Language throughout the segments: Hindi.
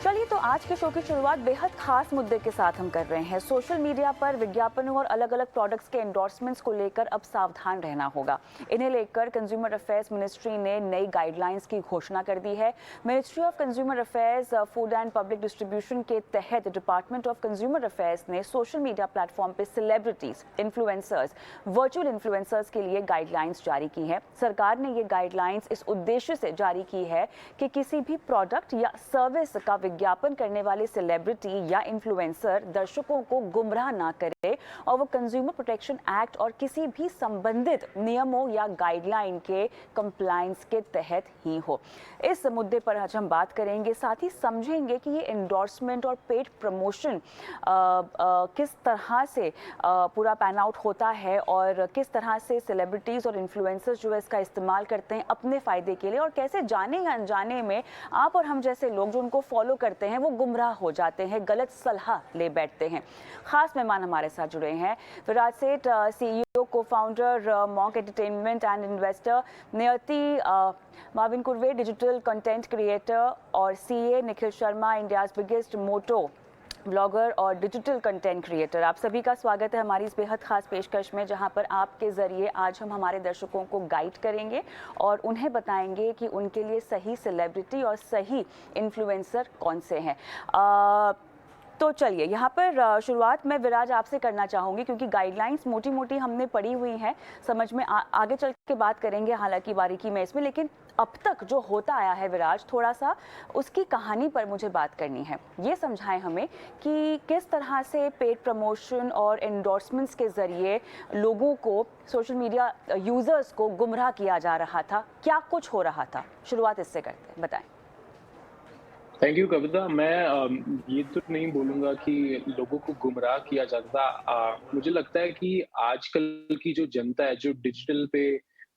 चलिए तो आज के शो की शुरुआत बेहद खास मुद्दे के साथ हम कर रहे हैं। सोशल मीडिया पर विज्ञापनों और अलग अलग प्रोडक्ट्स के एंडोर्समेंट्स को लेकर अब सावधान रहना होगा। इन्हें लेकर कंज्यूमर अफेयर्स मिनिस्ट्री ने नई गाइडलाइंस की घोषणा कर दी है। Ministry of consumer affairs food and public distribution के तहत डिपार्टमेंट ऑफ कंज्यूमर अफेयर्स ने सोशल मीडिया प्लेटफॉर्म पर सेलिब्रिटीज, इन्फ्लुएंसर्स, वर्चुअल इन्फ्लुएंसर्स के लिए गाइडलाइंस जारी की है। सरकार ने ये गाइडलाइंस इस उद्देश्य से जारी की है कि किसी भी प्रोडक्ट या सर्विस का विज्ञापन करने वाले सेलिब्रिटी या इन्फ्लुएंसर दर्शकों को गुमराह ना करे और वो कंज्यूमर प्रोटेक्शन एक्ट और किसी भी संबंधित नियमों या गाइडलाइन के कंप्लायंस के तहत ही हो। इस मुद्दे पर आज हम बात करेंगे, साथ ही समझेंगे कि ये एंडोर्समेंट और पेड प्रमोशन किस तरह से पूरा पैन आउट होता है और किस तरह से सेलिब्रिटीज और इन्फ्लुएंसर्स जो है इसका इस्तेमाल करते हैं अपने फायदे के लिए, और कैसे जाने या अनजाने में आप और हम जैसे लोग जो उनको फॉलो करते हैं वो गुमराह हो जाते हैं, गलत सलाह ले बैठते हैं। खास मेहमान हमारे साथ जुड़े हैं विराज Seth, CEO co-founder Monk Entertainment and investor, Niyati Mavin Kurve, digital content creator, और CA Nikhil Sharma, India's biggest moto blogger और डिजिटल कंटेंट क्रिएटर। आप सभी का स्वागत है हमारी इस बेहद खास पेशकश में, जहां पर आपके ज़रिए आज हम हमारे दर्शकों को गाइड करेंगे और उन्हें बताएंगे कि उनके लिए सही सेलिब्रिटी और सही इन्फ्लुएंसर कौन से हैं। तो चलिए यहाँ पर शुरुआत मैं विराज आपसे करना चाहूँगी, क्योंकि गाइडलाइंस मोटी मोटी हमने पढ़ी हुई हैं, समझ में आगे चल के बात करेंगे हालांकि बारीकी में इसमें, लेकिन अब तक जो होता आया है विराज, थोड़ा सा उसकी कहानी पर मुझे बात करनी है। ये समझाएं हमें कि किस तरह से पेड प्रमोशन और एंडोर्समेंट्स के ज़रिए लोगों को, सोशल मीडिया यूज़र्स को गुमराह किया जा रहा था, क्या कुछ हो रहा था। शुरुआत इससे करते हैं, बताएं। थैंक यू कविता। मैं ये तो नहीं बोलूँगा कि लोगों को गुमराह किया जाता। मुझे लगता है कि आजकल की जो जनता है, जो डिजिटल पे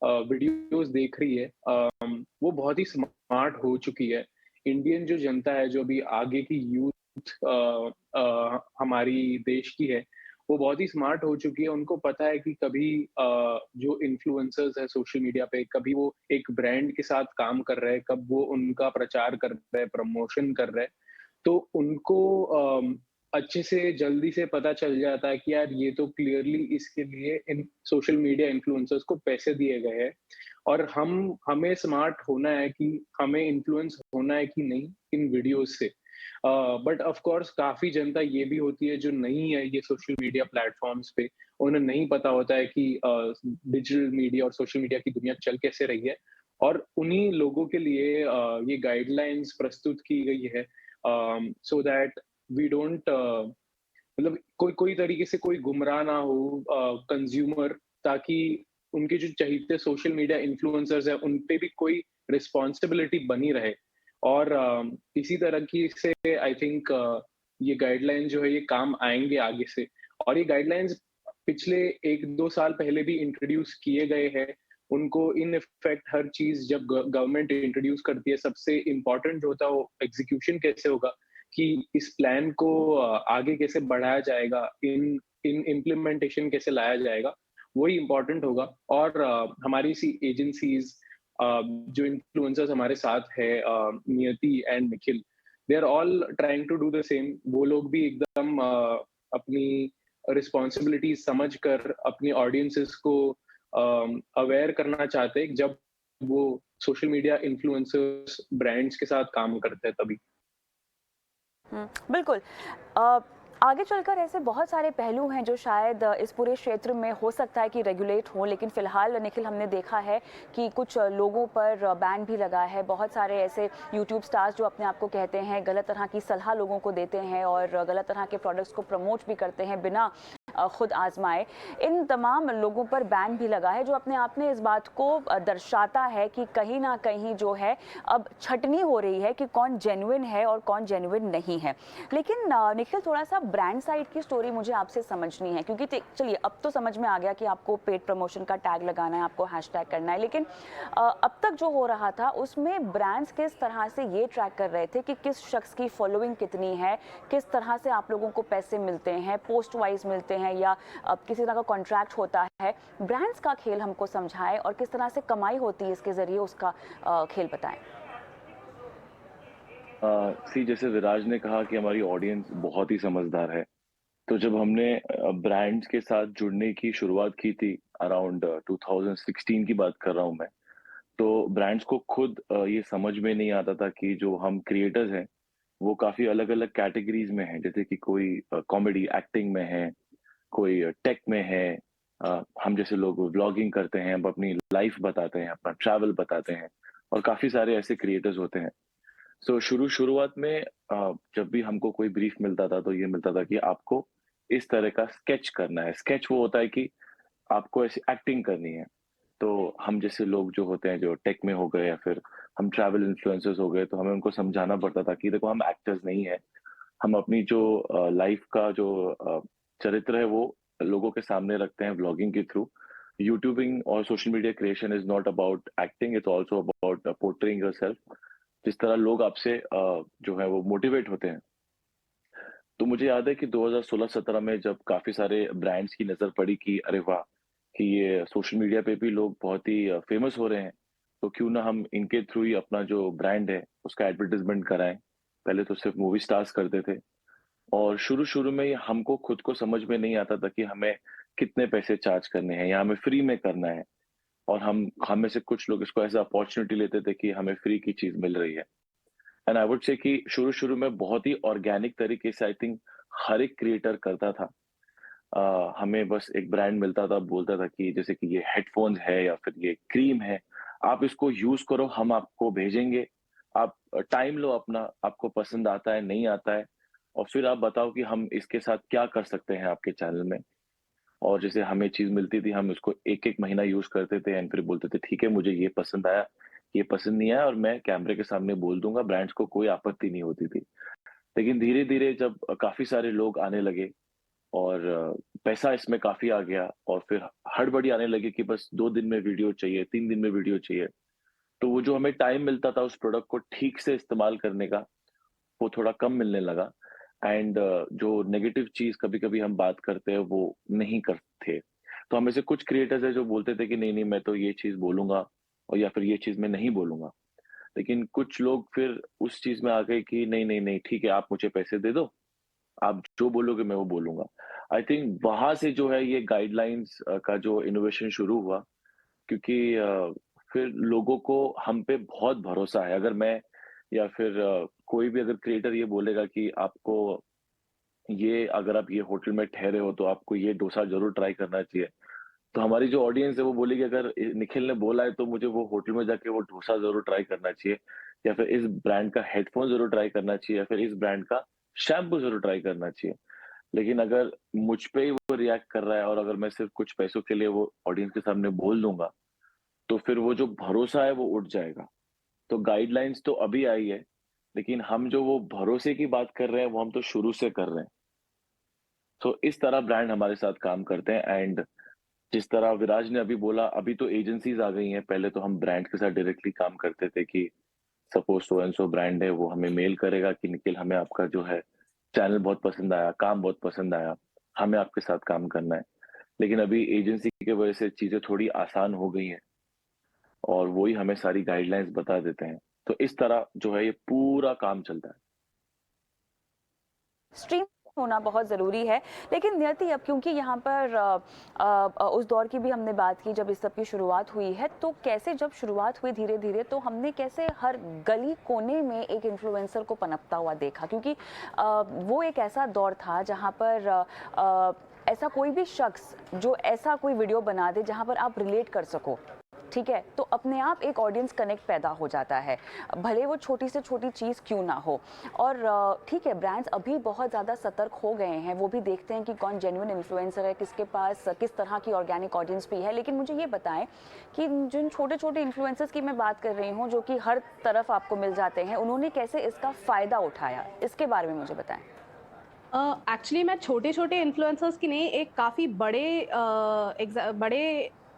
वीडियोज़ देख रही है, वो बहुत ही स्मार्ट हो चुकी है। इंडियन जो जनता है, जो अभी आगे की यूथ हमारी देश की है, वो बहुत ही स्मार्ट हो चुकी है। उनको पता है कि कभी जो इन्फ्लुएंसर्स है सोशल मीडिया पे, कभी वो एक ब्रांड के साथ काम कर रहे हैं, कब वो उनका प्रचार कर रहे हैं, प्रमोशन कर रहे हैं। तो उनको अच्छे से जल्दी से पता चल जाता है कि यार ये तो क्लियरली इसके लिए इन सोशल मीडिया इन्फ्लुएंसर्स को पैसे दिए गए हैं, और हमें स्मार्ट होना है कि हमें इन्फ्लुएंस होना है कि नहीं इन वीडियोस से। बट ऑफ कोर्स काफ़ी जनता ये भी होती है जो नहीं है ये सोशल मीडिया प्लेटफ़ॉर्म्स पे, उन्हें नहीं पता होता है कि डिजिटल मीडिया और सोशल मीडिया की दुनिया चल कैसे रही है, और उन्हीं लोगों के लिए ये गाइडलाइंस प्रस्तुत की गई है, सो दैट वी डोंट मतलब कोई कोई तरीके से कोई गुमराह ना हो कंज़्यूमर, ताकि उनके जो चहीते सोशल मीडिया इन्फ्लुएंसर्स हैं, उन पे भी कोई रिस्पॉन्सिबिलिटी बनी रहे। और इसी तरह की से आई थिंक ये गाइडलाइन जो है ये काम आएँगे आगे से। और ये गाइडलाइंस पिछले 1-2 साल पहले भी इंट्रोड्यूस किए गए हैं। उनको इन इफेक्ट हर चीज़ जब गवर्नमेंट इंट्रोड्यूस करती है, सबसे इम्पोर्टेंट जो होता है वो एग्ज़ीक्यूशन कैसे होगा, कि इस प्लान को आगे कैसे बढ़ाया जाएगा, इन इन इम्प्लीमेंटेशन कैसे लाया जाएगा, वही इम्पोर्टेंट होगा। और हमारी सी एजेंसीज़, जो इन्फ्लुएंसर्स हमारे साथ है, Niyati and Nikhil, they are all trying to do the same. वो लोग भी एकदम अपनी रिस्पॉन्सिबिलिटीज समझकर अपनी ऑडियंसेस को अवेयर करना चाहते हैं, जब वो सोशल मीडिया इन्फ्लुएंसर्स ब्रांड्स के साथ काम करते हैं तभी। बिल्कुल। अ, आगे चलकर ऐसे बहुत सारे पहलू हैं जो शायद इस पूरे क्षेत्र में हो सकता है कि रेगुलेट हो, लेकिन फिलहाल निखिल हमने देखा है कि कुछ लोगों पर बैन भी लगा है। बहुत सारे ऐसे यूट्यूब स्टार्स जो अपने आप को कहते हैं, गलत तरह की सलाह लोगों को देते हैं और गलत तरह के प्रोडक्ट्स को प्रमोट भी करते हैं बिना खुद आजमाए। इन तमाम लोगों पर बैन भी लगा है, जो अपने आप में इस बात को दर्शाता है कि कहीं ना कहीं जो है अब छटनी हो रही है कि कौन जेन्युइन है और कौन जेन्युइन नहीं है। लेकिन निखिल, थोड़ा सा ब्रांड साइड की स्टोरी मुझे आपसे समझनी है, क्योंकि चलिए अब तो समझ में आ गया कि आपको पेड प्रमोशन का टैग लगाना है, आपको हैशटैग करना है, लेकिन अब तक जो हो रहा था उसमें ब्रांड्स किस तरह से ये ट्रैक कर रहे थे कि किस शख्स की फॉलोइंग कितनी है, किस तरह से आप लोगों को पैसे मिलते हैं, पोस्ट वाइज मिलते हैं या किसी तरह का कॉन्ट्रैक्ट होता है। ब्रांड्स का खेल हमको समझाएं और किस तरह से कमाई होती है इसके जरिए, उसका खेल बताएं। सी जैसे विराज ने कहा कि हमारी ऑडियंस बहुत ही समझदार है। तो जब हमने ब्रांड्स के साथ जुड़ने की शुरुआत की थी अराउंड 2016 की बात कर रहा हूँ मैं। तो ब्रांड्स को खुद ये समझ में नहीं आता था कि जो हम क्रिएटर्स हैं, वो काफ़ी अलग-अलग कैटेगरीज़ में हैं। जैसे कि कोई कॉमेडी एक्टिंग में है, कोई टेक में है। हम जैसे लोग व्लॉगिंग करते हैं, हम अपनी लाइफ़ बताते हैं, अपना ट्रैवल बताते हैं और काफ़ी सारे ऐसे क्रिएटर्स होते हैं। सो शुरुआत में जब भी हमको कोई ब्रीफ मिलता था तो ये मिलता था कि आपको इस तरह का स्केच करना है। स्केच वो होता है कि आपको ऐसी एक्टिंग करनी है। तो हम जैसे लोग जो होते हैं जो टेक में हो गए या फिर हम ट्रैवल इन्फ्लुएंसर्स हो गए तो हमें उनको समझाना पड़ता था कि देखो हम एक्टर्स नहीं है। हम अपनी जो लाइफ का जो चरित्र है वो लोगों के सामने रखते हैं व्लॉगिंग के थ्रू। यूट्यूबिंग और social media creation is not about acting, it's also about portraying yourself. जिस तरह लोग आपसे जो है वो मोटिवेट होते हैं। तो मुझे याद है कि 2016-17 में जब काफ़ी सारे ब्रांड्स की नज़र पड़ी कि अरे वाह! कि ये सोशल मीडिया पे भी लोग बहुत ही फ़ेमस हो रहे हैं, तो क्यों ना हम इनके थ्रू ही अपना जो ब्रांड है, उसका एडवर्टाइज़मेंट कराएँ। पहले तो सिर्फ़ मूवी स्टार्स करते थे और शुरू-शुरू में हमको खुद को समझ में नहीं आता था कि हमें कितने पैसे चार्ज करने हैं या हमें फ्री में करना है और हम में से कुछ लोग इसको एज़ अ अपॉर्च्युनिटी लेते थे कि हमें फ्री की चीज़ मिल रही है। एंड आई वुड से कि शुरू-शुरू में बहुत ही ऑर्गेनिक तरीके से आई थिंक हर एक क्रिएटर करता था। हमें बस एक ब्रांड मिलता था, बोलता था कि जैसे कि ये हेडफ़ोन्स है या फिर ये क्रीम है, आप इसको यूज़ करो, हम आपको भेजेंगे। आप टाइम लो अपना, आपको पसंद आता है, नहीं आता है और फिर आप बताओ कि हम इसके साथ क्या कर सकते हैं आपके चैनल में। और जैसे हमें चीज़ मिलती थी, हम उसको 1-1 महीना यूज़ करते थे एंड फिर बोलते थे, ठीक है, मुझे ये पसंद आया, ये पसंद नहीं आया और मैं कैमरे के सामने बोल दूँगा, ब्रांड्स को कोई आपत्ति नहीं होती थी। लेकिन धीरे-धीरे जब काफ़ी सारे लोग आने लगे और पैसा इसमें काफ़ी आ गया और फिर हड़बड़ी आने लगी कि बस 2 दिन में वीडियो चाहिए, 3 दिन में वीडियो चाहिए। तो वो जो हमें टाइम मिलता था उस प्रोडक्ट को ठीक से इस्तेमाल करने का, वो थोड़ा कम मिलने लगा एंड जो नेगेटिव चीज़ कभी-कभी हम बात करते हैं, वो नहीं करते। तो हम में से कुछ क्रिएटर्स हैं जो बोलते थे कि नहीं-नहीं मैं तो ये चीज़ बोलूँगा और या फिर ये चीज़ मैं नहीं बोलूँगा। लेकिन कुछ लोग फिर उस चीज़ में आ गए कि नहीं, नहीं, नहीं ठीक है आप मुझे पैसे दे दो, आप जो बोलोगे मैं वो बोलूँगा। आई थिंक वहाँ से जो है ये गाइडलाइंस का जो इनोवेशन शुरू हुआ क्योंकि फिर लोगों को हम पे बहुत भरोसा है। अगर मैं या फिर कोई भी अगर क्रिएटर ये बोलेगा कि आपको ये अगर आप ये होटल में ठहरे हो तो आपको ये डोसा ज़रूर ट्राई करना चाहिए। तो हमारी जो ऑडियंस है वो बोलेगी अगर निखिल ने बोला है तो मुझे वो होटल में जाके वो डोसा ज़रूर ट्राई करना चाहिए या फिर इस ब्रांड का हेडफ़ोन ज़रूर ट्राई करना चाहिए या फिर इस ब्रांड का शैम्पू ज़रूर ट्राई करना चाहिए। लेकिन अगर मुझ पे ही वो रिएक्ट कर रहा है और अगर मैं सिर्फ़ कुछ पैसों के लिए वो ऑडियंस के सामने बोल दूँगा, तो फिर वो जो भरोसा है वो उठ जाएगा। तो गाइडलाइंस तो अभी आई है, लेकिन हम जो वो भरोसे की बात कर रहे हैं वो हम तो शुरू से कर रहे हैं। तो इस तरह ब्रांड हमारे साथ काम करते हैं एंड जिस तरह विराज ने अभी बोला, अभी तो एजेंसीज़ आ गई हैं, पहले तो हम ब्रांड के साथ डायरेक्टली काम करते थे कि suppose so and so brand है, वो हमें मेल करेगा कि निखिल हमें आपका जो है चैनल बहुत पसंद आया, काम बहुत पसंद आया, हमें आपके साथ काम करना है। लेकिन अभी एजेंसी की वजह से चीज़ें थोड़ी आसान हो गई हैं और वो ही हमें सारी गाइडलाइंस बता देते हैं। तो इस तरह जो है ये पूरा काम चलता है। स्ट्रीम होना बहुत ज़रूरी है। लेकिन नियति, अब क्योंकि यहाँ पर उस दौर की भी हमने बात की जब इस सब की शुरुआत हुई है, तो कैसे जब शुरुआत हुई धीरे-धीरे, तो हमने कैसे हर गली कोने में एक इन्फ्लुएंसर को पनपता हुआ देखा, क्योंकि वो एक ऐसा दौर था जहाँ पर ऐसा कोई भी शख्स जो ऐसा कोई वीडियो बना दे जहाँ पर आप रिलेट कर सको, ठीक है, तो अपने आप एक ऑडियंस कनेक्ट पैदा हो जाता है, भले वो छोटी से छोटी चीज़ क्यों ना हो। और ठीक है, ब्रांड्स अभी बहुत ज़्यादा सतर्क हो गए हैं, वो भी देखते हैं कि कौन जेन्युइन इन्फ्लुएंसर है, किसके पास किस तरह की ऑर्गेनिक ऑडियंस भी है। लेकिन मुझे ये बताएं कि जिन छोटे छोटे इन्फ्लुएंसर्स की मैं बात कर रही हूँ जो कि हर तरफ आपको मिल जाते हैं, उन्होंने कैसे इसका फ़ायदा उठाया, इसके बारे में मुझे बताएं। एक्चुअली मैं छोटे-छोटे इन्फ्लुएंसर्स की नहीं, एक काफ़ी बड़े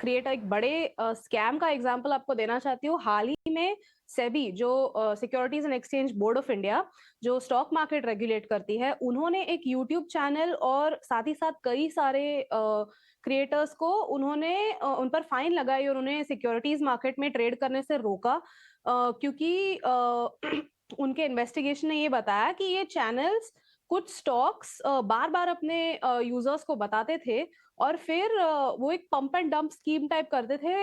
क्रिएटर, एक बड़े स्कैम का एग्ज़ाम्पल आपको देना चाहती हूँ। हाल ही में सेबी जो securities and exchange board of India, जो स्टॉक मार्केट रेगुलेट करती है, उन्होंने एक यूट्यूब चैनल और साथ ही साथ कई सारे क्रिएटर्स को उन्होंने उन पर फाइन लगाई और उन्हें सिक्योरिटीज़ मार्केट में ट्रेड करने से रोका। क्योंकि उनके इन्वेस्टिगेशन ने ये बताया कि ये चैनल्स कुछ स्टॉक्स बार-बार अपने यूजर्स को बताते थे और फिर वो एक pump and dump scheme type करते थे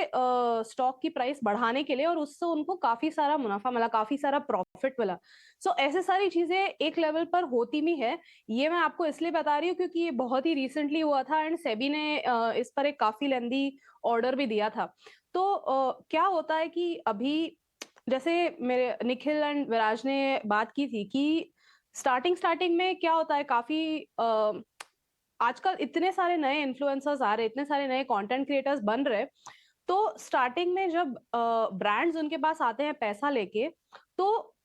स्टॉक की प्राइस बढ़ाने के लिए और उससे उनको काफी सारा मुनाफा मिला, काफी सारा प्रॉफिट मिला। सो ऐसे सारी चीजें एक लेवल पर होती भी है। ये मैं आपको इसलिए बता रही हूँ क्योंकि ये बहुत ही रिसेंटली हुआ था एंड सेबी ने इस पर एक काफी लेंदी ऑर्डर भी दिया था। तो क्या होता है कि अभी जैसे मेरे निखिल एंड विराज ने बात की थी कि स्टार्टिंग में क्या होता है काफी आजकल इतने सारे नए इन्फ्लुएंसर्स आ रहे, इतने सारे नए कंटेंट क्रिएटर्स बन रहे, तो स्टार्टिंग में जब ब्रांड्स उनके पास आते हैं पैसा लेके, तो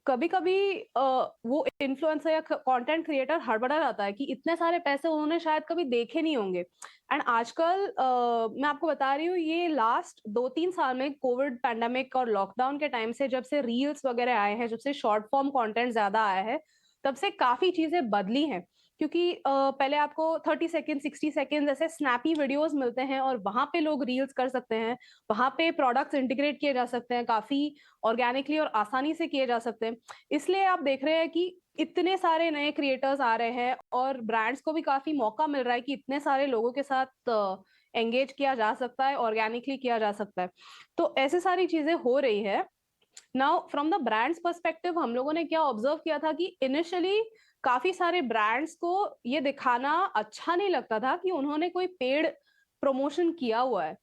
कभी-कभी वो इन्फ्लुएंसर या कंटेंट क्रिएटर हड़बड़ा जाता है कि इतने सारे पैसे उन्होंने शायद कभी देखे नहीं होंगे। एंड आजकल मैं आपको बता रही हूँ ये लास्ट 2-3 साल में कोविड पैंडेमिक और लॉकडाउन के टाइम से जब से रील्स वगैरह आए हैं, जब से शॉर्ट फॉर्म कंटेंट ज़्यादा आया है, तब से काफ़ी चीज़ें बदली हैं। क्योंकि पहले आपको 30 सेकंड, 60 सेकंड ऐसे स्नैपी वीडियोज़ मिलते हैं और वहाँ पे लोग रील्स कर सकते हैं। वहाँ पे प्रोडक्ट्स इंटीग्रेट किए जा सकते हैं, काफ़ी ऑर्गेनिकली और आसानी से किए जा सकते हैं। इसलिए आप देख रहे हैं कि इतने सारे नए क्रिएटर्स आ रहे हैं और ब्रांड्स को भी काफ़ी मौका मिल रहा है कि इतने सारे लोगों के साथ एंगेज किया जा सकता है, ऑर्गेनिकली किया जा सकता है। तो ऐसी सारी चीज़ें हो रही है। Now from the brands perspective हम लोगों ने क्या ऑब्जर्व किया था कि इनिशियली काफी सारे ब्रांड्स को ये दिखाना अच्छा नहीं लगता था कि उन्होंने कोई पेड प्रमोशन किया हुआ है।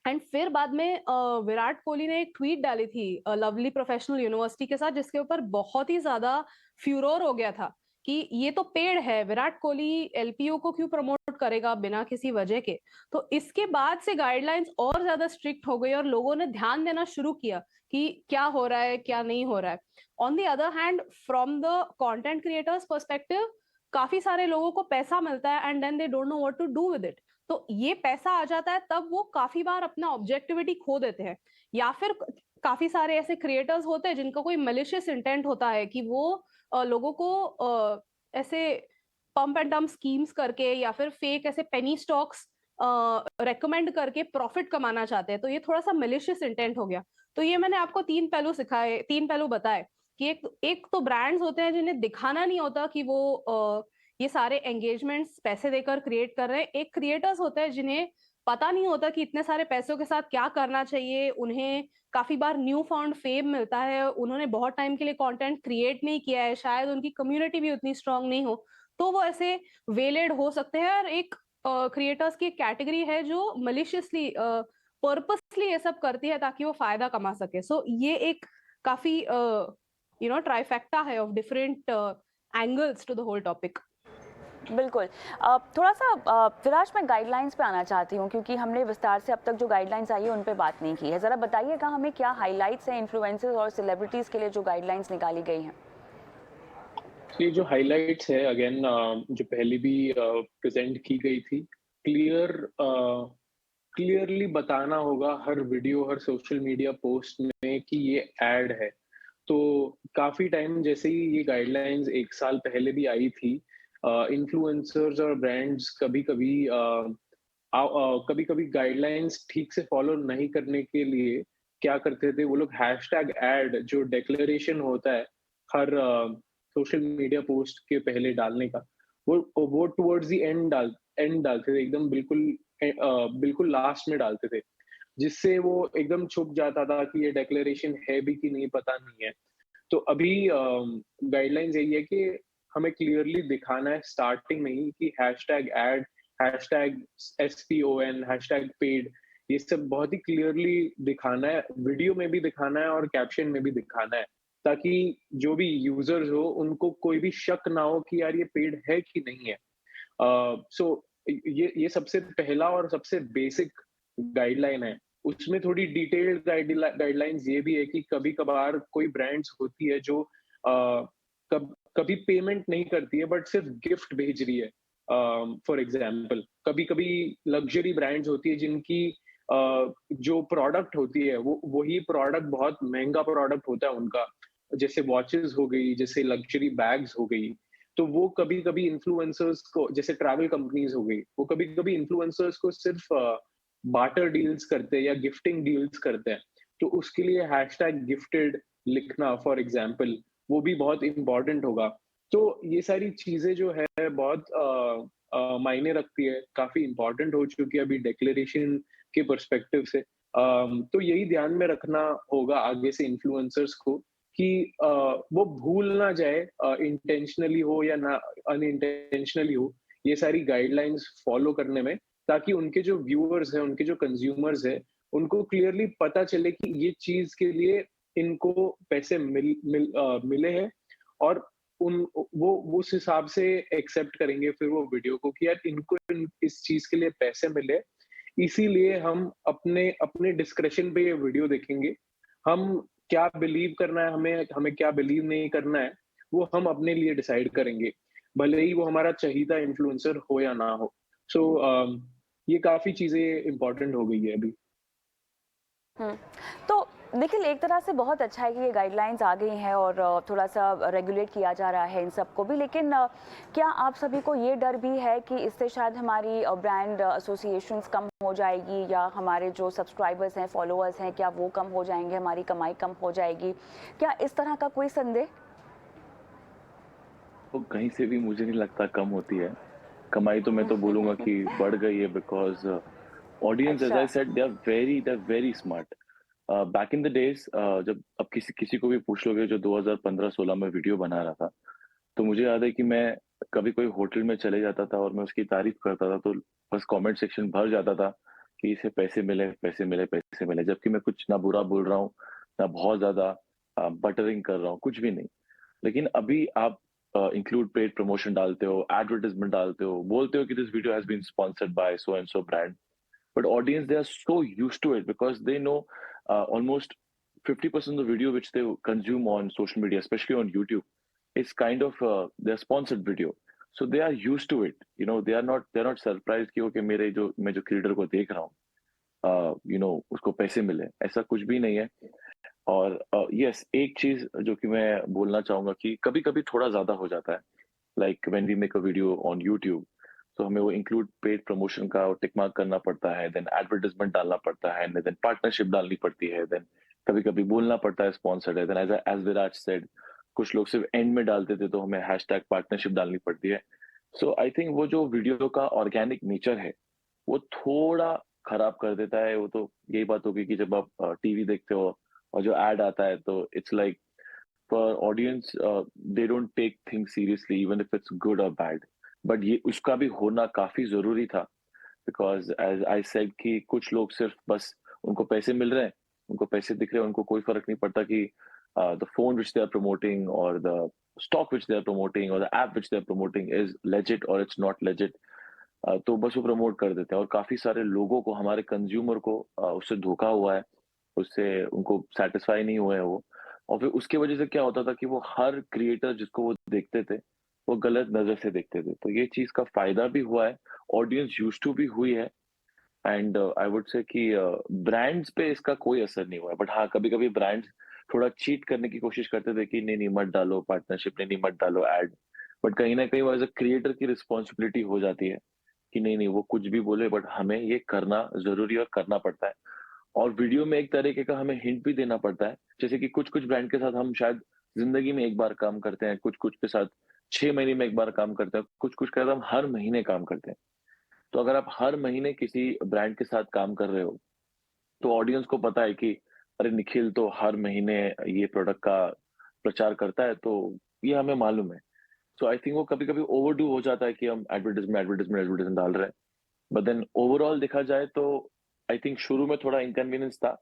एंड फिर बाद में विराट कोहली ने एक ट्वीट डाली थी लवली प्रोफेशनल यूनिवर्सिटी के साथ जिसके ऊपर बहुत ही ज्यादा फ्यूरोर हो गया था कि ये तो पेड़ है, विराट कोहली एलपीयू को क्यों प्रमोट करेगा बिना किसी वजह के। तो इसके बाद से गाइडलाइंस और ज्यादा स्ट्रिक्ट हो गई और लोगों ने ध्यान देना शुरू किया कि क्या हो रहा है क्या नहीं हो रहा है। On the other hand from the content creators perspective काफी सारे लोगों को पैसा मिलता है and then they don't know what to do with it. तो ये पैसा आ जाता है तब वो काफी बार अपना ऑब्जेक्टिविटी खो देते हैं या फिर काफी सारे ऐसे क्रिएटर्स होते हैं जिनका कोई मैलिशियस इंटेंट होता है कि वो लोगों को ऐसे पंप एंड डंप स्कीम्स करके या फिर फेक ऐसे पेनी स्टॉक्स रेकमेंड करके प्रॉफिट कमाना चाहते हैं। तो ये थोड़ा सा मैलिशियस इंटेंट हो गया। तो ये मैंने आपको 3 पहलू बताए कि एक तो ब्रांड्स होते हैं जिन्हें दिखाना नहीं होता कि वो ये सारे एंगेजमेंट्स पैसे देकर क्रिएट कर रहे हैं। एक क्रिएटर्स होते हैं जिन्हें पता नहीं होता कि इतने सारे पैसों के साथ क्या करना चाहिए। उन्हें काफी बार न्यू फाउंड फेम मिलता है, उन्होंने बहुत टाइम के लिए कंटेंट क्रिएट नहीं किया है, शायद उनकी कम्युनिटी भी उतनी स्ट्रांग नहीं हो, तो वो ऐसे वेलेड हो सकते हैं। और एक क्रिएटर्स की कैटेगरी है जो मलिशियसली पर्पसली ये सब करती है ताकि वो फायदा कमा सके। सो ये एक काफी ट्राइफेक्टा है of different angles to the whole topic. बिल्कुल। थोड़ा सा विराज मैं गाइडलाइंस पे आना चाहती हूँ क्योंकि हमने विस्तार से अब तक जो गाइडलाइंस आई है उन पे बात नहीं की है। ज़रा बताइएगा हमें क्या हाइलाइट्स हैं इन्फ्लुएंसर्स और सेलिब्रिटीज़ के लिए जो गाइडलाइंस निकाली गई हैं। ये जो हाइलाइट्स है अगेन जो पहले भी प्रेजेंट की गई थी, क्लियरली बताना होगा हर वीडियो हर सोशल मीडिया पोस्ट में कि ये एड है। तो काफी टाइम जैसे ही ये गाइडलाइंस 1 साल पहले भी आई थी, इन्फ्लुएंसर्स और ब्रांड्स कभी कभी गाइडलाइंस ठीक से फॉलो नहीं करने के लिए क्या करते थे, वो लोग हैशटैग एड जो डिक्लेरेशन होता है हर सोशल मीडिया पोस्ट के पहले डालने का, वो टुवर्ड्स द एंड डालते थे, एकदम बिल्कुल लास्ट में डालते थे, जिससे वो एकदम छुप जाता था कि ये डिक्लेरेशन है भी कि नहीं पता नहीं है। तो अभी गाइडलाइंस यही है कि हमें क्लियरली दिखाना है स्टार्टिंग में ही कि hashtag ad, hashtag SPON, hashtag paid, ये सब बहुत ही क्लियरली दिखाना है, वीडियो में भी दिखाना है और कैप्शन में भी दिखाना है, ताकि जो भी यूजर्स हो उनको कोई भी शक ना हो कि यार ये पेड है कि नहीं है। सो ये सबसे पहला और सबसे बेसिक गाइडलाइन है। उसमें थोड़ी डिटेल्ड गाइडलाइंस ये भी है कि कभी कभार कोई ब्रांड्स होती है जो कभी पेमेंट नहीं करती है बट सिर्फ गिफ्ट भेज रही है। फॉर एग्जाम्पल कभी कभी लग्जरी ब्रांड्स होती है जिनकी जो प्रोडक्ट होती है वो वही प्रोडक्ट बहुत महंगा प्रोडक्ट होता है उनका, जैसे वॉचेस हो गई, जैसे लग्जरी बैग्स हो गई। तो वो कभी कभी इन्फ्लुएंसर्स को, जैसे ट्रैवल कंपनीज हो गई, वो कभी कभी इन्फ्लुएंसर्स को सिर्फ बार्टर डील्स करते हैं या गिफ्टिंग डील्स करते हैं। तो उसके लिए हैशटैग गिफ्टेड लिखना फॉर एग्जाम्पल, वो भी बहुत इम्पोर्टेंट होगा। तो ये सारी चीजें जो है बहुत मायने रखती है, काफी इम्पोर्टेंट हो चुकी है अभी डिक्लेरेशन के पर्सपेक्टिव से। तो यही ध्यान में रखना होगा आगे से इन्फ्लुएंसर्स को कि वो भूल ना जाए, इंटेंशनली हो या ना अनइंटेंशनली हो, ये सारी गाइडलाइंस फॉलो करने में, ताकि उनके जो व्यूअर्स हैं, उनके जो कंज्यूमर्स हैं, उनको क्लियरली पता चले कि ये चीज के लिए इनको पैसे मिले हैं, और उन वो उस हिसाब से एक्सेप्ट करेंगे फिर वो वीडियो को कि यार इनको इस चीज के लिए पैसे मिले, इसीलिए हम अपने अपने डिस्क्रेशन पे ये वीडियो देखेंगे। हम क्या बिलीव करना है, हमें हमें क्या बिलीव नहीं करना है, वो हम अपने लिए डिसाइड करेंगे, भले ही वो हमारा चहीता इन्फ्लुएंसर हो या ना हो। सो ये काफी चीजें इंपॉर्टेंट हो गई है अभी। तो देखिए, एक तरह से बहुत अच्छा है कि ये गाइडलाइंस आ गई हैं और थोड़ा सा रेगुलेट किया जा रहा है इन सबको भी, लेकिन क्या आप सभी को ये डर भी है कि इससे शायद हमारी ब्रांड एसोसिएशंस कम हो जाएगी, या हमारे जो सब्सक्राइबर्स हैं, फॉलोअर्स हैं, क्या वो कम हो जाएंगे, हमारी कमाई कम हो जाएगी? क्या इस तरह का कोई संदेह? तो कहीं से भी मुझे नहीं लगता कम होती है। कमाई तो मैं तो बोलूँगा कि बढ़ गई है, बिकॉज़ ऑडियंस, एज़ अच्छा। I said, they are very smart. Back in the days, जब अब किसी किसी को भी पूछ लोगे जो 2015-16 में वीडियो बना रहा था, तो मुझे याद है कि मैं कभी कोई होटल में चले जाता था और मैं उसकी तारीफ़ करता था, तो बस कमेंट सेक्शन भर जाता था कि इसे पैसे मिले, पैसे मिले, पैसे मिले। जबकि मैं कुछ ना बुरा बोल रहा हूँ, ना बहुत ज़्यादा बटरिंग कर रहा हूँ, कुछ भी नहीं। लेकिन अभी आप इंक्लूड पेड प्रमोशन डालते हो, एडवर्टाइजमेंट डालते हो, बोलते हो कि this video has been sponsored by so and so brand, but audience, they are so used to it because they know almost 50% of the video which they consume on social media, especially on YouTube, is kind of their sponsored video. So they are used to it. You know, they are not surprised कि okay मैं जो क्रिएटर को देख रहा हूँ, उसको पैसे मिले, ऐसा कुछ भी नहीं है। और यस, एक चीज जो कि मैं बोलना चाहूंगा कि कभी कभी थोड़ा ज्यादा हो जाता है, like when we make a video on YouTube, तो हमें वो इंक्लूड पेड प्रमोशन का टिक मार्क करना पड़ता है, देन एडवर्टाइजमेंट डालना पड़ता है, देन पार्टनरशिप डालनी पड़ती है, देन कभी कभी बोलना पड़ता है स्पॉन्सर्ड है, देन एज विराज सेड, कुछ लोग सिर्फ एंड में डालते थे तो हमें हैशटैग पार्टनरशिप डालनी पड़ती है। सो आई थिंक वो जो वीडियो का ऑर्गेनिक नेचर है वो थोड़ा खराब कर देता है। वो तो यही बात होगी कि जब आप टीवी देखते हो और जो एड आता है, तो it's like for audience, they don't take things seriously even if it's good और बैड। बट ये उसका भी होना काफी जरूरी था, बिकॉज एज आई सेड कि कुछ लोग सिर्फ बस उनको पैसे मिल रहे हैं, उनको पैसे दिख रहे हैं, उनको कोई फर्क नहीं पड़ता कि the phone which they are promoting और the stock which they are promoting और the app which they are promoting is legit और इट्स नॉट लेजिट। तो बस वो प्रमोट कर देते हैं, और काफी सारे लोगों को, हमारे कंज्यूमर को उससे धोखा हुआ है, उससे उनको सेटिस्फाई नहीं हुए हैं वो। और फिर उसकी वजह से क्या होता था कि वो हर क्रिएटर जिसको वो देखते थे वो गलत नजर से देखते थे। तो ये चीज का फायदा भी हुआ है, ऑडियंस यूज्ड टू भी हुई है, एंड आई वुड से कि ब्रांड्स पे इसका कोई असर नहीं हुआ है। बट हाँ, कभी कभी ब्रांड्स थोड़ा चीट करने की कोशिश करते थे कि नहीं नहीं मत डालो पार्टनरशिप, नहीं नहीं मत डालो एड। बट कहीं ना कहीं वो एज अ क्रिएटर की रिस्पॉन्सिबिलिटी हो जाती है कि नहीं नहीं वो कुछ भी बोले बट हमें ये करना जरूरी और करना पड़ता है। और वीडियो में एक तरीके का हमें हिंट भी देना पड़ता है, जैसे कि कुछ कुछ ब्रांड के साथ हम शायद जिंदगी में एक बार काम करते हैं, कुछ कुछ के साथ 6 महीने में एक बार काम करते हैं, कुछ कुछ के साथ हम हर महीने काम करते हैं। तो अगर आप हर महीने किसी ब्रांड के साथ काम कर रहे हो, तो ऑडियंस को पता है कि अरे निखिल तो हर महीने ये प्रोडक्ट का प्रचार करता है, तो ये हमें मालूम है। सो आई थिंक वो कभी कभी ओवरडू हो जाता है कि हम एडवर्टाइजमेंट डाल रहे हैं। बट देन ओवरऑल देखा जाए तो आई थिंक शुरू में थोड़ा इनकन्वीनियंस था,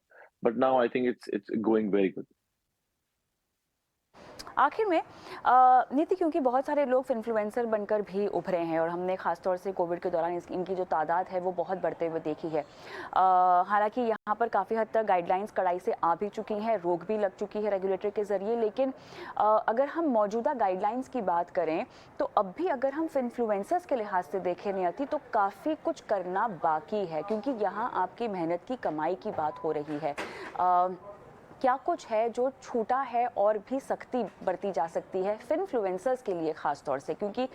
but now I think it's going very good. आखिर में नीति, क्योंकि बहुत सारे लोग इन्फ्लुएंसर बनकर भी उभरे हैं और हमने खासतौर से कोविड के दौरान इनकी जो तादाद है वो बहुत बढ़ते हुए देखी है। हालांकि यहाँ पर काफ़ी हद तक गाइडलाइंस कड़ाई से आ भी चुकी हैं, रोक भी लग चुकी है रेगुलेटर के ज़रिए, लेकिन अगर हम मौजूदा गाइडलाइंस की बात करें तो अब भी अगर हम इन्फ्लुएंसर्स के लिहाज से देखें नियति, तो काफ़ी कुछ करना बाकी है, क्योंकि यहाँ आपकी मेहनत की कमाई की बात हो रही है। क्या कुछ है जो छूटा है और भी सख्ती बरती जा सकती है फिनफ्लुएंसर्स के लिए ख़ास तौर से, क्योंकि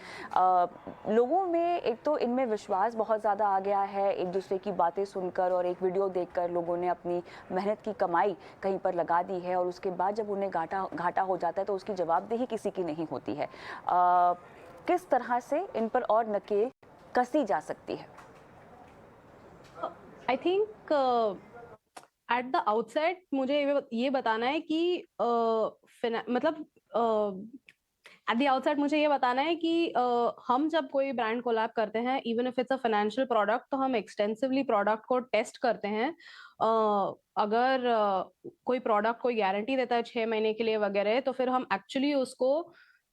लोगों में एक तो इनमें विश्वास बहुत ज़्यादा आ गया है, एक दूसरे की बातें सुनकर और एक वीडियो देखकर लोगों ने अपनी मेहनत की कमाई कहीं पर लगा दी है और उसके बाद जब उन्हें घाटा हो जाता है तो उसकी जवाबदेही किसी की नहीं होती है। किस तरह से इन पर और नकेल कसी जा सकती है? I think at the outset मुझे ये बताना है कि मतलब एट द आउटसेट मुझे ये बताना है कि हम जब कोई ब्रांड कोलैब करते हैं, even if it's a financial product, तो हम एक्सटेंसिवली प्रोडक्ट को टेस्ट करते हैं। अगर कोई प्रोडक्ट कोई गारंटी देता है 6 महीने के लिए वगैरह, तो फिर हम एक्चुअली उसको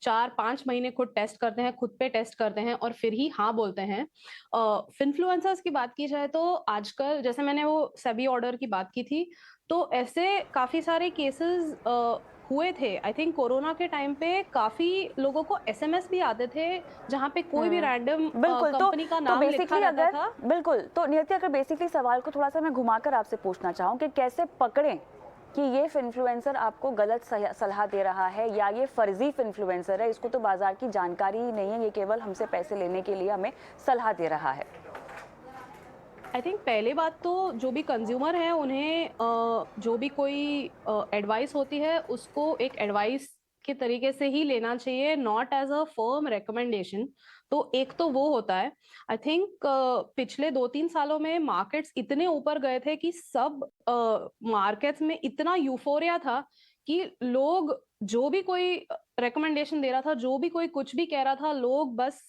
4-5 महीने खुद टेस्ट करते हैं, खुद पे टेस्ट करते हैं और फिर ही हाँ बोलते हैं। इन्फ्लुएंसर्स की बात की जाए तो आजकल, जैसे मैंने वो सेबी ऑर्डर की बात की थी, तो ऐसे काफी सारे केसेस हुए थे। आई थिंक कोरोना के टाइम पे काफी लोगों को एसएमएस भी आते थे जहाँ पे कोई भी रैंडम बिल्कुल। कंपनी का नाम लिखा बेसिकली रहता अगर था। बिल्कुल, तो नियति, अगर बेसिकली सवाल को थोड़ा सा मैं घुमाकर आपसे पूछना चाहूँ कि कैसे पकड़ें कि ये इन्फ्लुएंसर आपको गलत सलाह दे रहा है या ये फर्जी इन्फ्लुएंसर है, इसको तो बाजार की जानकारी ही नहीं है, ये केवल हमसे पैसे लेने के लिए हमें सलाह दे रहा है? आई थिंक पहले बात तो जो भी कंज्यूमर है उन्हें जो भी कोई एडवाइस होती है उसको एक एडवाइस के तरीके से ही लेना चाहिए, not as a firm recommendation. तो एक तो वो होता है। आई थिंक पिछले 2-3 सालों में मार्केट्स इतने ऊपर गए थे कि सब मार्केट्स में इतना यूफोरिया था कि लोग जो भी कोई रिकमेंडेशन दे रहा था, जो भी कोई कुछ भी कह रहा था, लोग बस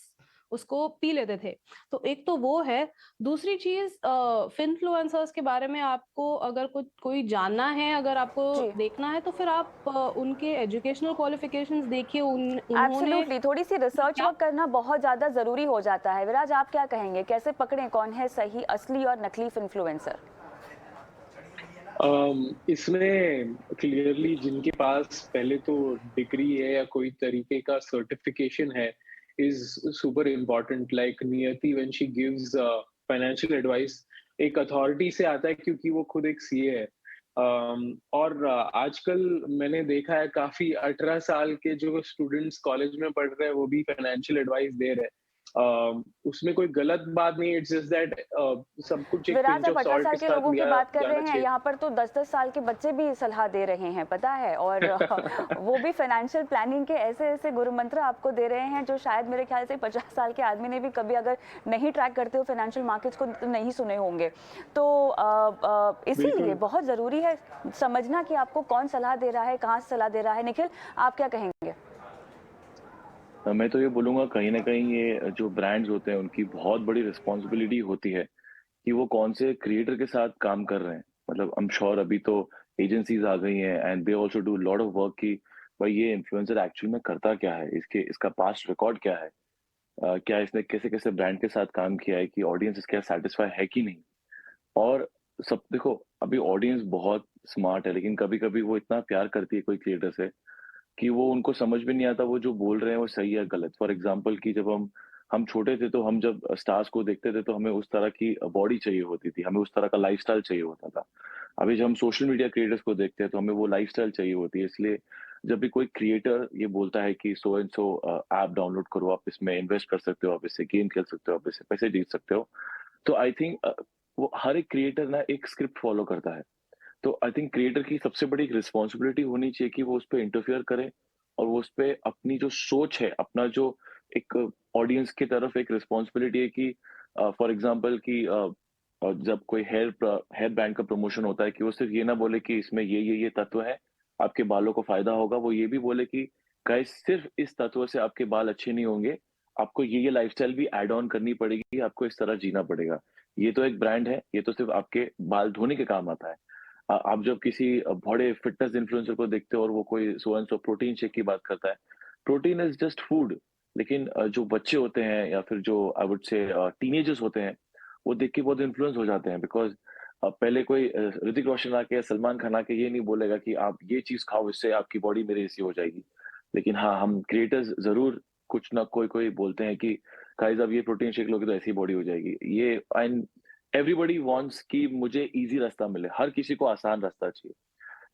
उसको पी लेते थे। तो एक तो वो है। दूसरी चीज, इन्फ्लुएंसर्स के बारे में आपको अगर कुछ कोई जानना है, अगर आपको जी, देखना है, तो फिर आप उनके एजुकेशनल क्वालिफिकेशंस देखिए, उन्होंने एब्सोल्युटली। थोड़ी सी रिसर्च क्या। वर्क करना बहुत ज़्यादा ज़रूरी हो जाता है। विराज, आप क्या कहेंगे, कैसे पकड़ें कौन है सही, असली और नकली इन्फ्लुएंसर? इसमें क्लियरली जिनके पास पहले तो डिग्री है या कोई तरीके का सर्टिफिकेशन है इज सुपर इम्पोर्टेंट। लाइक नियति when she gives financial advice एक अथॉरिटी से आता है क्योंकि वो खुद एक सीए है। और आजकल मैंने देखा है काफी 18 साल के जो स्टूडेंट्स कॉलेज में पढ़ रहे हैं वो भी फाइनेंशियल एडवाइस दे रहे हैं। उसमें कोई गलत बात नहीं, इट्स जस्ट दैट सब कुछ एक विराज, पिंच आप ऑफ 18 सॉल्ट साल के के साथ लोगों की लिया बात कर जाना रहे हैं, चाहिए। यहाँ पर तो 10-10 साल के बच्चे भी सलाह दे रहे हैं, पता है? और वो भी फाइनेंशियल प्लानिंग के ऐसे-ऐसे गुरु मंत्र आपको दे रहे हैं जो शायद मेरे ख्याल से 50 साल के आदमी ने भी कभी, अगर नहीं ट्रैक करते हो फाइनेंशियल मार्केट्स को, तो नहीं सुने होंगे। तो इसीलिए बिल्कुल। बहुत ज़रूरी है समझना कि आपको कौन सलाह दे रहा है, कहाँ से सलाह दे रहा है। निखिल, आप क्या कहेंगे? मैं तो ये बोलूँगा कहीं न कहीं ये जो ब्रांड्स होते हैं उनकी बहुत बड़ी रिस्पॉन्सिबिलिटी होती है कि वो कौन से क्रिएटर के साथ काम कर रहे हैं। मतलब आई एम श्योर अभी तो एजेंसीज़ आ गई हैं and they also do lot of work कि भाई ये इन्फ्लुएंसर एक्चुअल में करता क्या है? इसका पास्ट रिकॉर्ड क्या है? क्या इसने कैसे-कैसे ब्रांड के साथ काम किया है कि ऑडियंस इसके सैटिस्फाई है कि नहीं? और सब देखो, अभी ऑडियंस बहुत स्मार्ट है लेकिन कभी-कभी वो इतना प्यार करती है कोई क्रिएटर से कि वो उनको समझ में नहीं आता वो जो बोल रहे हैं वो सही है गलत। फॉर एग्जांपल कि जब हम छोटे थे तो हम जब स्टार्स को देखते थे तो हमें उस तरह की बॉडी चाहिए होती थी, हमें उस तरह का लाइफ़स्टाइल चाहिए होता था। अभी जब हम सोशल मीडिया क्रिएटर्स को देखते हैं तो हमें वो लाइफ़स्टाइल चाहिए होती है। इसलिए जब भी कोई क्रिएटर ये बोलता है कि सो एंड सो ऐप डाउनलोड करो, आप इसमें इन्वेस्ट कर सकते हो, आप इससे गेम खेल सकते हो, आप इससे पैसे जीत सकते हो। तो आई थिंक वो हर एक क्रिएटर ना एक स्क्रिप्ट फॉलो करता है। तो आई थिंक क्रिएटर की सबसे बड़ी रिस्पॉन्सिबिलिटी होनी चाहिए कि वो उसपे इंटरफियर करे और वो उसपे अपनी जो सोच है, अपना जो एक ऑडियंस की तरफ एक रिस्पॉन्सिबिलिटी है कि फॉर एग्जांपल कि जब कोई हेयर बैंड का प्रमोशन होता है कि वो सिर्फ ये ना बोले कि इसमें ये तत्व है, आपके बालों को फायदा होगा। वो ये भी बोले कि गाइस सिर्फ इस तत्व से आपके बाल अच्छे नहीं होंगे, आपको ये लाइफ़स्टाइल भी ऐड ऑन करनी पड़ेगी, आपको इस तरह जीना पड़ेगा। ये तो एक ब्रांड है, ये तो सिर्फ आपके बाल धोने के काम आता है। आप जब किसी बड़े फिटनेस इन्फ्लुएंसर को देखते हो और वो कोई सो एंड सो प्रोटीन शेक की बात करता है, प्रोटीन इज़ जस्ट फूड। लेकिन जो बच्चे होते हैं या फिर जो आई वुड से टीनेजर्स होते हैं, वो देख के बहुत इन्फ्लुएंस हो जाते हैं बिकॉज़ पहले कोई ऋतिक रोशन आके या सलमान खान आके ये नहीं बोलेगा कि आप ये चीज़ खाओ इससे आपकी बॉडी मेरे जैसी हो जाएगी। लेकिन हाँ, हम क्रिएटर्स ज़रूर कुछ ना कोई बोलते हैं कि गाइस आप ये प्रोटीन शेक लोगे तो ऐसी बॉडी हो जाएगी। ये एंड एवरीबॉडी वांट्स कि मुझे ईज़ी रास्ता मिले, हर किसी को आसान रास्ता चाहिए।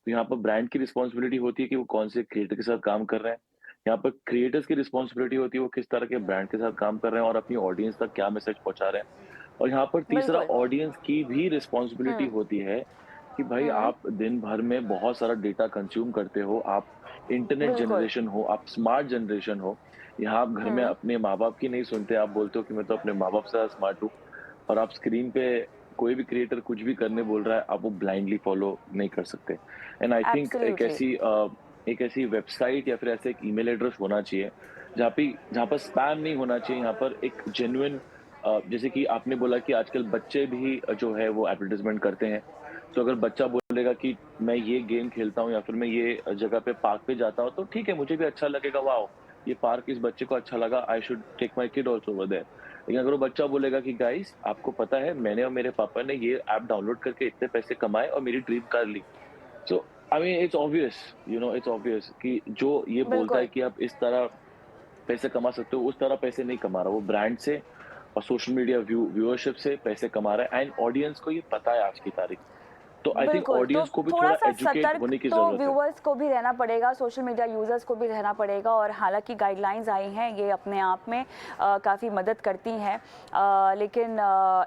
तो यहाँ पर ब्रांड की रिस्पॉन्सिबिलिटी होती है कि वो कौन से क्रिएटर के साथ काम कर रहे हैं। यहाँ पर क्रिएटर्स की रिस्पॉन्सिबिलिटी होती है वो किस तरह के ब्रांड के साथ काम कर रहे हैं और अपनी ऑडियंस तक क्या मैसेज पहुंचा रहे हैं। और यहाँ पर तीसरा बिल्कुल। ऑडियंस की भी रिस्पॉन्सिबिलिटी हुँ, होती है कि भाई हुँ, आप दिन भर में बहुत सारा डेटा कंज्यूम करते हो, आप इंटरनेट बिल्कुल। जनरेशन हो, आप स्मार्ट जनरेशन हो। यहाँ आप घर में हुँ, अपने माँ-बाप की नहीं सुनते, आप बोलते हो कि मैं तो अपने माँ-बाप से ज़्यादा स्मार्ट हूँ और आप स्क्रीन पे कोई भी क्रिएटर कुछ भी करने बोल रहा है, आप वो ब्लाइंडली फॉलो नहीं कर सकते। And I think absolutely. एक ऐसी वेबसाइट या फिर ऐसा एक ईमेल एड्रेस होना चाहिए, जहाँ पर स्पैम नहीं होना चाहिए, यहाँ पर एक जेन्युइन जैसे कि आपने बोला कि आजकल बच्चे भी जो है वो एडवर्टाइज़मेंट करते हैं। तो अगर बच्चा बोलेगा कि मैं ये गेम खेलता हूँ या फिर मैं ये जगह पे पार्क पे जाता हूँ, तो ठीक है, मुझे भी अच्छा लगेगा, वॉव! ये पार्क इस बच्चे को अच्छा लगा, I should take my kid also over there. लेकिन अगर वो बच्चा बोलेगा कि गाइस आपको पता है मैंने और मेरे पापा ने ये ऐप डाउनलोड करके इतने पैसे कमाए और मेरी ड्रीम कार ली। So I mean it's obvious, it's obvious कि जो ये बोलता है बिल्कुल। कि आप इस तरह पैसे कमा सकते हो, उस तरह पैसे नहीं कमा रहा। वो ब्रांड से और सोशल मीडिया व्यूअरशिप से पैसे कमा रहा है एंड ऑडियंस को ये पता है आज की तारीख। तो आई थिंक बिल्कुल, तो ऑडियंस को भी थोड़ा थोड़ा-सा एजुकेट सतर्क होने की तो ज़रूरत है। व्यूअर्स को भी रहना पड़ेगा, सोशल मीडिया यूज़र्स को भी रहना पड़ेगा और हालाँकि गाइडलाइंस आई हैं, ये अपने आप में काफ़ी मदद करती हैं। लेकिन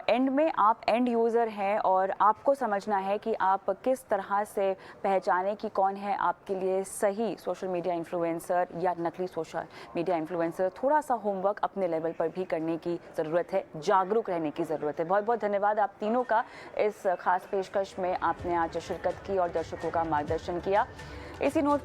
एंड में आप एंड यूज़र हैं और आपको समझना है कि आप किस तरह से पहचानें कि कौन है आपके लिए सही सोशल मीडिया इन्फ्लुएंसर या नकली सोशल मीडिया इन्फ्लुएंसर। थोड़ा-सा होमवर्क अपने लेवल पर भी करने की ज़रूरत है, जागरूक रहने की ज़रूरत है। बहुत-बहुत धन्यवाद आप तीनों का इस खास पेशकश में आपने आज शिरकत की और दर्शकों का मार्गदर्शन किया। इसी नोट